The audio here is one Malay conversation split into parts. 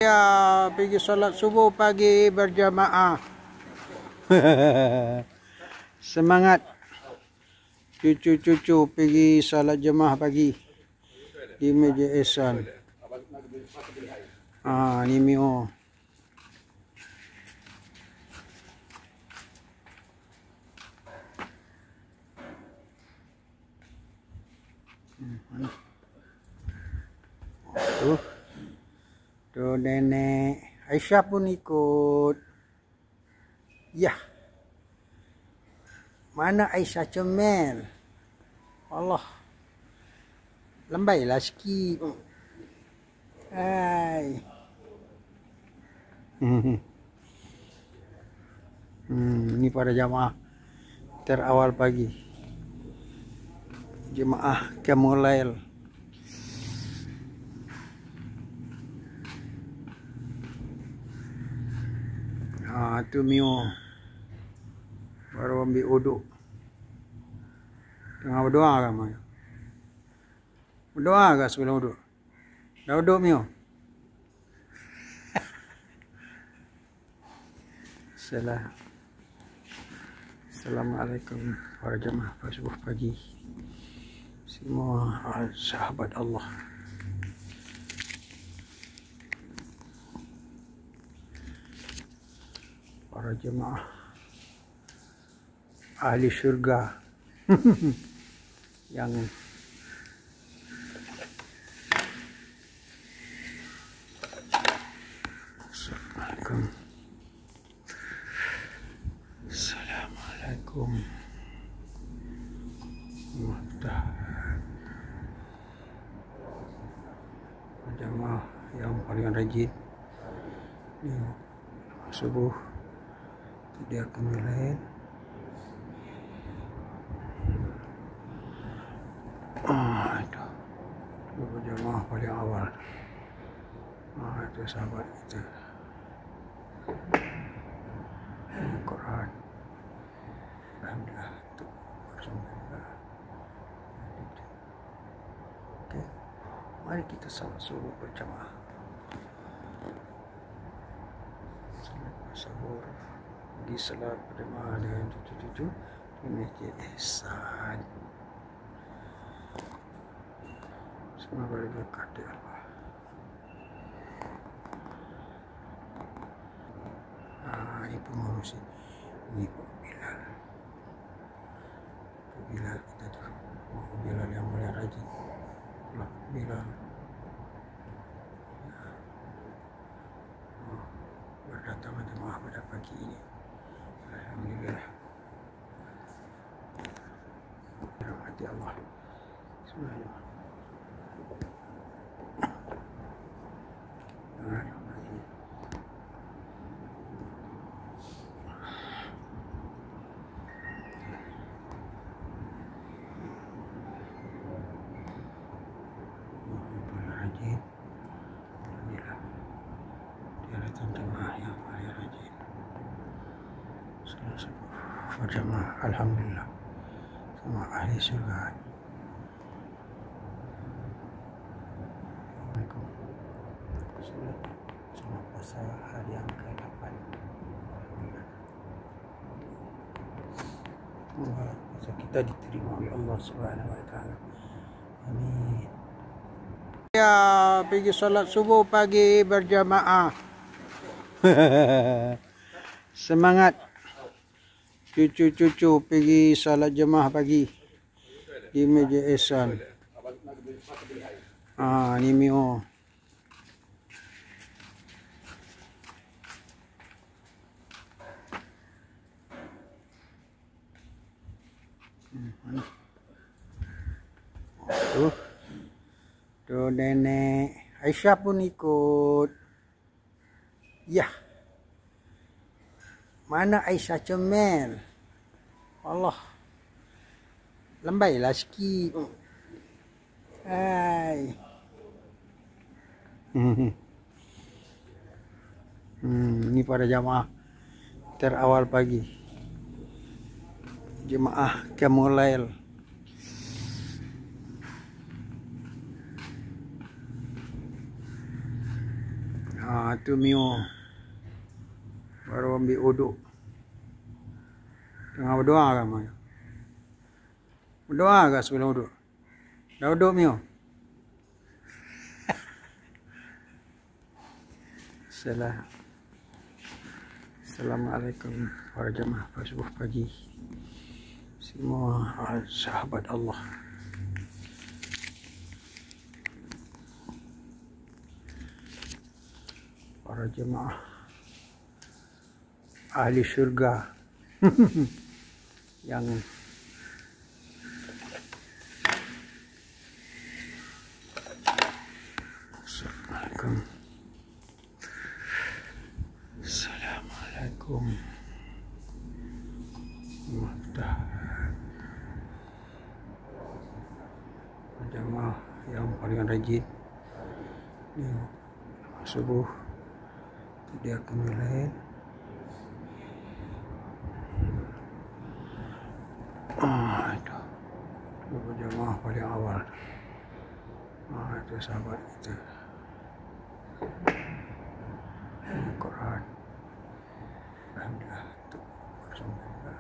Ya, pergi solat subuh pagi berjamaah. Semangat cucu-cucu pergi solat jemaah pagi di Masjid Ihsan. Ni Mio. Tuh nenek Aisyah pun ikut. Ya. Mana Aisyah comel. Allah. Lembailah sikit. Hai. Ini pada jamaah terawal pagi. Jemaah Qiyamul. Tu Mio baru ambil uduk. Tengah berdoa kan Mio? Berdoa ke sebelum uduk? Dah uduk Mio? Assalamualaikum para jemaah subuh pagi. Semua sahabat Allah. Para jemaah ahli syurga yang Assalamualaikum jemaah yang paling rajin subuh tidak kemulain. Itu jemaah paling awal. Itu sahabat kita. Al-Quran. Alhamdulillah. Okey. Mari kita salat subuh berjamaah. Salat di salat berjamaah dengan cucu-cucu di Masjid Ihsan. Semoga diberkati Allah. Ini pengurus ini Pak Bilal. Pak Bilal kita tu. Pak Bilal yang mulia rajin. Pak Bilal. Berdatang jemaah pada pagi ini. Alhamdulillah. Berkati Allah. Semuanya. Berjamaah, alhamdulillah, semua ahli syurga. Assalamualaikum. Semua puasa hari yang ke-8. Semoga puasa kita diterima oleh Allah Subhanahu Wa Taala. Amin. Ya, pergi solat subuh pagi berjamaah. Semangat cucu-cucu pergi salat jemaah pagi di Masjid Ihsan. Ni Mio. Tuh nenek Aisyah pun ikut. Ya. Mana Aisyah comel. Allah. Lembailah sikit. Hai. Ini pada jamaah terawal pagi. Jemaah Qiyamul. tu Mio baru ambil uduk. Tengah berdoa kan Mio? Berdoa ke sebelum uduk? Dah uduk Mio? Assalamualaikum para jemaah subuh pagi. Semua sahabat Allah. Para jemaah ahli syurga yang Assalamualaikum jemaah yang paling rajin subuh dia akan lain. Itu jemaah paling awal. Itu sahabat kita. Quran. Alhamdulillah. Alhamdulillah.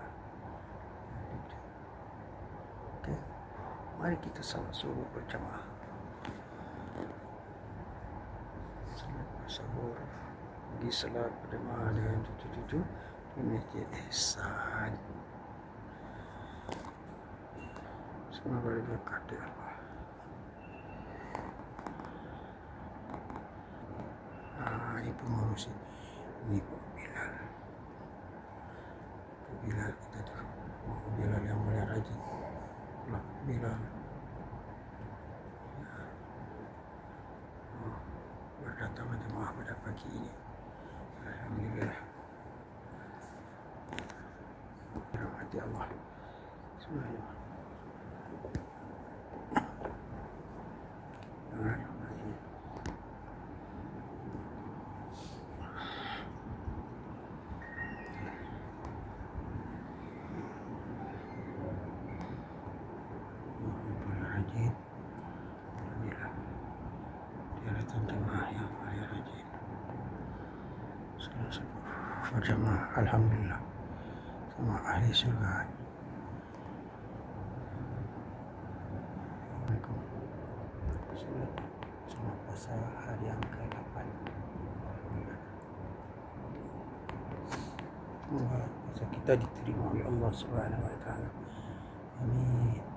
Okey. Mari kita salat subuh berjamaah. Salat subuh. Pergi salat berjamaah dengan cucu-cucu di Masjid Ihsan. Semoga diberkati Allah. Ini pengurus ini Pak Bilal. Pak Bilal kita tu. Bilal yang paling rajin. Lah Bilal. Berdatang jemaah pada pagi ini. Alhamdulillah. Rahmati Allah. Semuanya. Jemaah yang paling rajin. Berjamaah alhamdulillah sama ahli syurga. Assalamualaikum. Selamat puasa hari yang ke-8. Semoga puasa kita diterima oleh Allah Subhanahu wa taala. Amin.